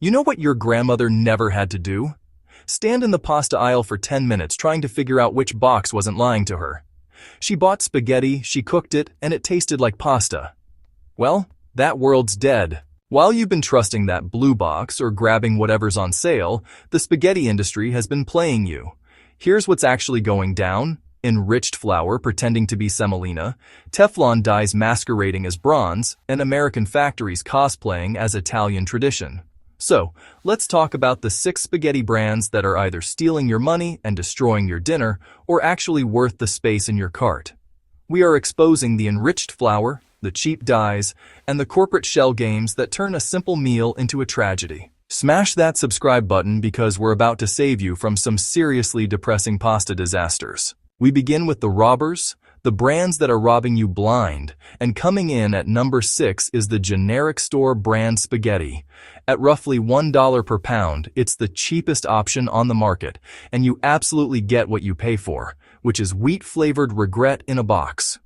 You know what your grandmother never had to do? Stand in the pasta aisle for 10 minutes trying to figure out which box wasn't lying to her. She bought spaghetti, she cooked it, and it tasted like pasta. Well, that world's dead. While you've been trusting that blue box or grabbing whatever's on sale, the spaghetti industry has been playing you. Here's what's actually going down. Enriched flour pretending to be semolina, Teflon dyes masquerading as bronze, and American factories cosplaying as Italian tradition. So, let's talk about the 6 spaghetti brands that are either stealing your money and destroying your dinner, or actually worth the space in your cart. We are exposing the enriched flour, the cheap dyes, and the corporate shell games that turn a simple meal into a tragedy. Smash that subscribe button because we're about to save you from some seriously depressing pasta disasters. We begin with the robbers, the brands that are robbing you blind, and coming in at number 6 is the generic store brand spaghetti. At roughly $1 per pound, it's the cheapest option on the market, and you absolutely get what you pay for, which is wheat-flavored regret in a box.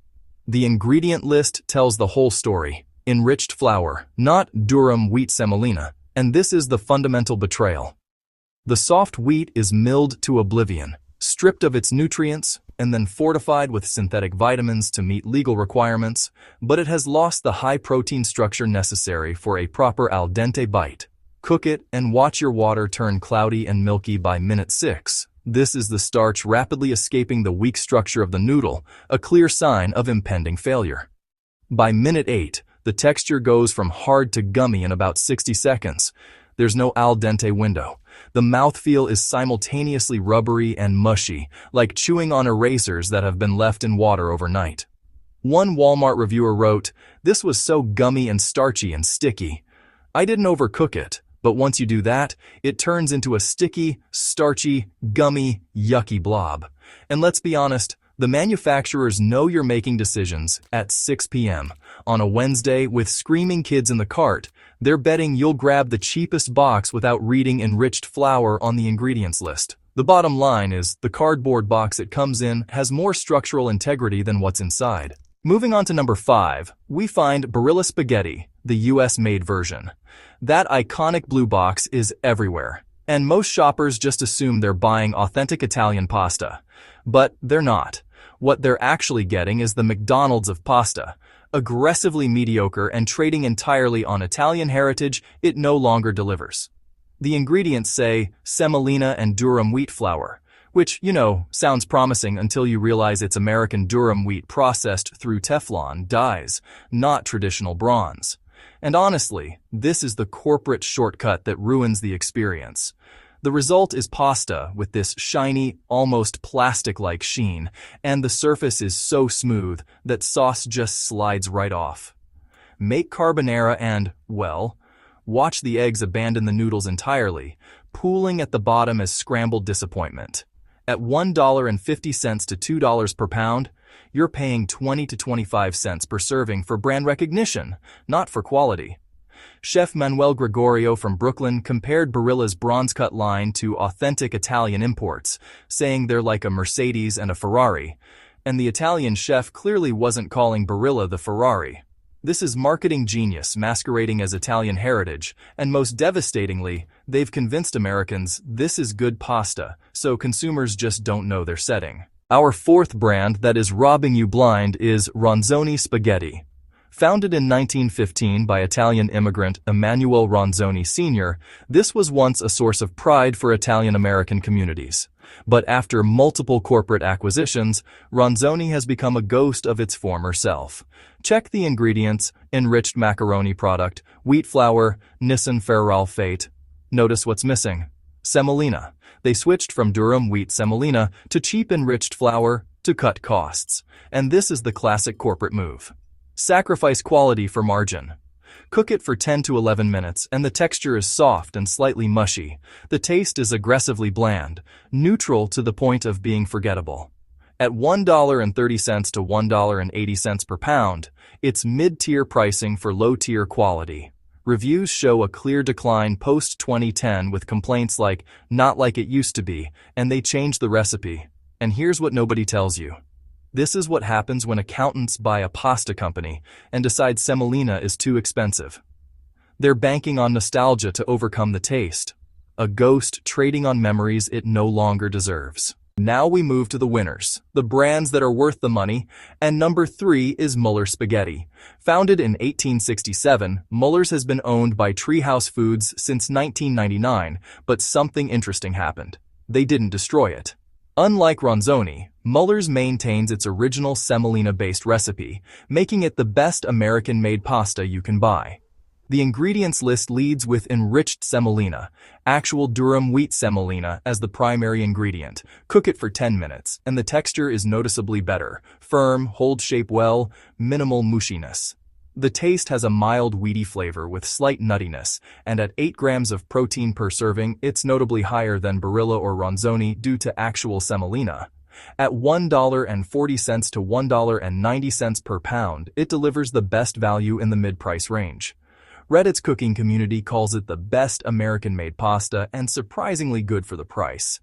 The ingredient list tells the whole story. Enriched flour, not durum wheat semolina, and this is the fundamental betrayal. The soft wheat is milled to oblivion, stripped of its nutrients, and then fortified with synthetic vitamins to meet legal requirements, but it has lost the high-protein structure necessary for a proper al dente bite. Cook it and watch your water turn cloudy and milky by minute 6. This is the starch rapidly escaping the weak structure of the noodle, a clear sign of impending failure. By minute 8, the texture goes from hard to gummy in about 60 seconds. There's no al dente window. The mouthfeel is simultaneously rubbery and mushy, like chewing on erasers that have been left in water overnight. One Walmart reviewer wrote, "This was so gummy and starchy and sticky. I didn't overcook it, but once you do that, it turns into a sticky, starchy, gummy, yucky blob." And let's be honest, the manufacturers know you're making decisions at 6 p.m. on a Wednesday with screaming kids in the cart. They're betting you'll grab the cheapest box without reading enriched flour on the ingredients list. The bottom line is the cardboard box it comes in has more structural integrity than what's inside. Moving on to number 5, we find Barilla spaghetti, the US-made version. That iconic blue box is everywhere, and most shoppers just assume they're buying authentic Italian pasta. But they're not. What they're actually getting is the McDonald's of pasta. Aggressively mediocre and trading entirely on Italian heritage, it no longer delivers. The ingredients say semolina and durum wheat flour, which, sounds promising until you realize it's American durum wheat processed through Teflon dyes, not traditional bronze. And honestly, this is the corporate shortcut that ruins the experience. The result is pasta with this shiny, almost plastic-like sheen, and the surface is so smooth that sauce just slides right off. Make carbonara and, well, watch the eggs abandon the noodles entirely, pooling at the bottom as scrambled disappointment. At $1.50 to $2 per pound, you're paying 20 to 25 cents per serving for brand recognition, not for quality. Chef Manuel Gregorio from Brooklyn compared Barilla's bronze-cut line to authentic Italian imports, saying they're like a Mercedes and a Ferrari. And the Italian chef clearly wasn't calling Barilla the Ferrari. This is marketing genius masquerading as Italian heritage, and most devastatingly, they've convinced Americans this is good pasta, so consumers just don't know they're setting. Our 4th brand that is robbing you blind is Ronzoni spaghetti. Founded in 1915 by Italian immigrant Emanuele Ronzoni Sr., this was once a source of pride for Italian-American communities. But after multiple corporate acquisitions, Ronzoni has become a ghost of its former self. Check the ingredients: enriched macaroni product, wheat flour, Nissen Ferralfate. Notice what's missing: semolina. They switched from durum wheat semolina to cheap enriched flour to cut costs. And this is the classic corporate move. Sacrifice quality for margin. Cook it for 10 to 11 minutes and the texture is soft and slightly mushy. The taste is aggressively bland, neutral to the point of being forgettable. At $1.30 to $1.80 per pound, it's mid-tier pricing for low-tier quality. Reviews show a clear decline post-2010 with complaints like, "not like it used to be," and they changed the recipe. And here's what nobody tells you. This is what happens when accountants buy a pasta company and decide semolina is too expensive. They're banking on nostalgia to overcome the taste, a ghost trading on memories it no longer deserves. Now we move to the winners, the brands that are worth the money, and number 3 is Mueller Spaghetti. Founded in 1867, Mueller's has been owned by Treehouse Foods since 1999, but something interesting happened. They didn't destroy it. Unlike Ronzoni, Mueller's maintains its original semolina-based recipe, making it the best American-made pasta you can buy. The ingredients list leads with enriched semolina, actual durum wheat semolina as the primary ingredient. Cook it for 10 minutes, and the texture is noticeably better. Firm, holds shape well, minimal mushiness. The taste has a mild wheaty flavor with slight nuttiness, and at 8 grams of protein per serving, it's notably higher than Barilla or Ronzoni due to actual semolina. At $1.40 to $1.90 per pound, it delivers the best value in the mid-price range. Reddit's cooking community calls it the best American-made pasta and surprisingly good for the price.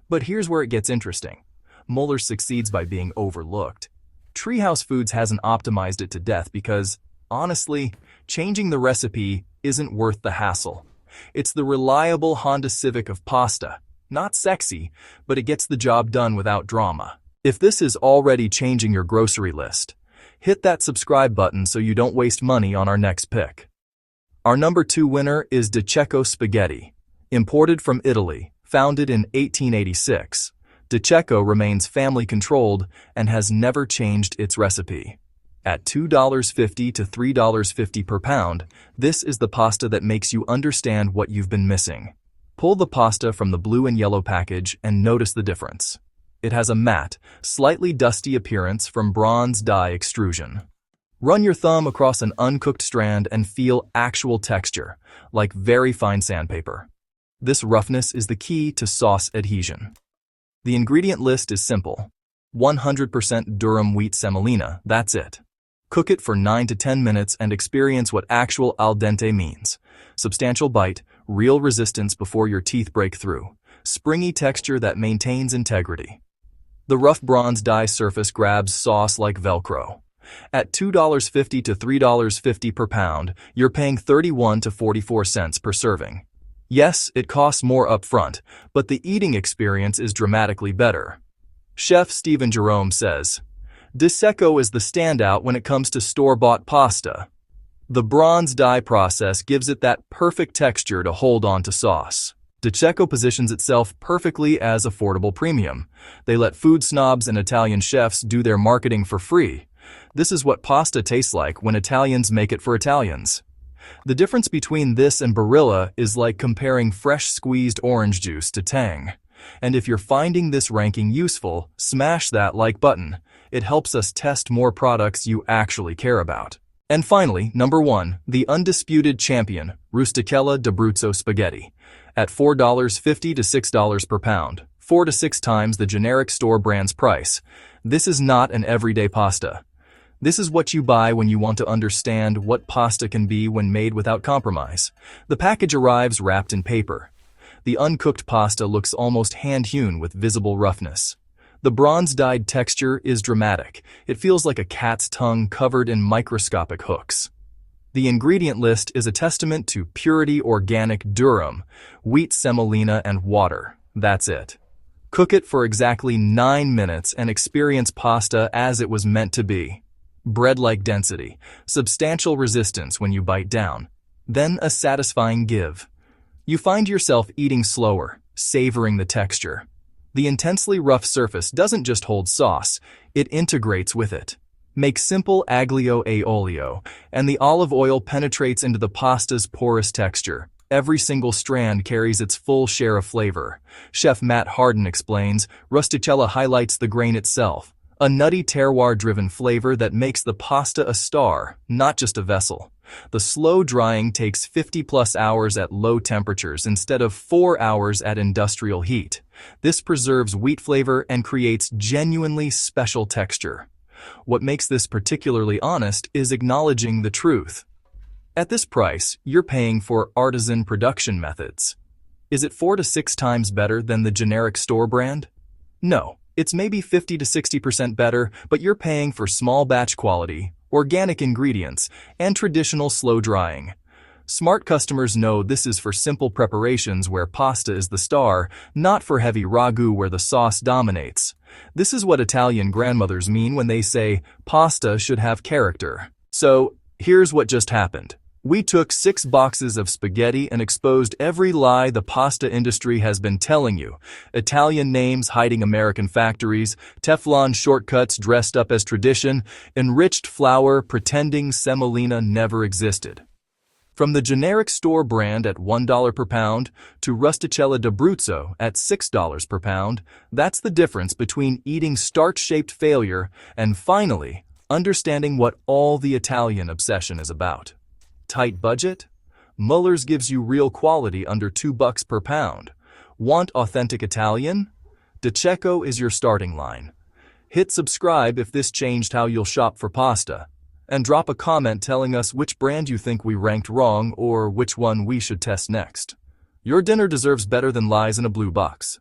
But here's where it gets interesting. Mueller succeeds by being overlooked. Treehouse Foods hasn't optimized it to death because, honestly, changing the recipe isn't worth the hassle. It's the reliable Honda Civic of pasta. Not sexy, but it gets the job done without drama. If this is already changing your grocery list, hit that subscribe button so you don't waste money on our next pick. Our number 2 winner is Cecco Spaghetti. Imported from Italy, founded in 1886, Cecco remains family-controlled and has never changed its recipe. At $2.50 to $3.50 per pound, this is the pasta that makes you understand what you've been missing. Pull the pasta from the blue and yellow package and notice the difference. It has a matte, slightly dusty appearance from bronze die extrusion. Run your thumb across an uncooked strand and feel actual texture, like very fine sandpaper. This roughness is the key to sauce adhesion. The ingredient list is simple. 100% durum wheat semolina, that's it. Cook it for 9 to 10 minutes and experience what actual al dente means. Substantial bite, real resistance before your teeth break through, springy texture that maintains integrity. The rough bronze die surface grabs sauce like Velcro. At $2.50 to $3.50 per pound, you're paying 31 to 44 cents per serving. Yes, it costs more up front, but the eating experience is dramatically better. Chef Stephen Jerome says, Cecco is the standout when it comes to store-bought pasta. The bronze die process gives it that perfect texture to hold on to sauce. Cecco positions itself perfectly as affordable premium. They let food snobs and Italian chefs do their marketing for free. This is what pasta tastes like when Italians make it for Italians. The difference between this and Barilla is like comparing fresh squeezed orange juice to Tang. And if you're finding this ranking useful, smash that like button. It helps us test more products you actually care about. And finally, number 1, the undisputed champion, Rusticella d'Abruzzo Spaghetti. At $4.50 to $6 per pound, 4 to 6 times the generic store brand's price. This is not an everyday pasta. This is what you buy when you want to understand what pasta can be when made without compromise. The package arrives wrapped in paper. The uncooked pasta looks almost hand-hewn with visible roughness. The bronze-dyed texture is dramatic. It feels like a cat's tongue covered in microscopic hooks. The ingredient list is a testament to purity organic durum, wheat semolina, and water. That's it. Cook it for exactly 9 minutes and experience pasta as it was meant to be. Bread-like density, substantial resistance when you bite down, then a satisfying give. You find yourself eating slower, savoring the texture. The intensely rough surface doesn't just hold sauce, it integrates with it. Make simple aglio e olio, and the olive oil penetrates into the pasta's porous texture. Every single strand carries its full share of flavor. Chef Matt Harden explains, Rusticella highlights the grain itself, a nutty terroir-driven flavor that makes the pasta a star, not just a vessel. The slow drying takes 50+ hours at low temperatures instead of 4 hours at industrial heat. This preserves wheat flavor and creates genuinely special texture. What makes this particularly honest is acknowledging the truth. At this price, you're paying for artisan production methods. Is it 4 to 6 times better than the generic store brand? No. It's maybe 50 to 60% better, but you're paying for small batch quality, organic ingredients, and traditional slow drying. Smart customers know this is for simple preparations where pasta is the star, not for heavy ragu where the sauce dominates. This is what Italian grandmothers mean when they say pasta should have character. So, here's what just happened. We took 6 boxes of spaghetti and exposed every lie the pasta industry has been telling you. Italian names hiding American factories, Teflon shortcuts dressed up as tradition, enriched flour pretending semolina never existed. From the generic store brand at $1 per pound to Rusticella d'Abruzzo at $6 per pound, that's the difference between eating starch-shaped failure and finally understanding what all the Italian obsession is about. Tight budget? Mueller's gives you real quality under $2 per pound. Want authentic Italian? Cecco is your starting line. Hit subscribe if this changed how you'll shop for pasta. And drop a comment telling us which brand you think we ranked wrong or which one we should test next. Your dinner deserves better than lies in a blue box.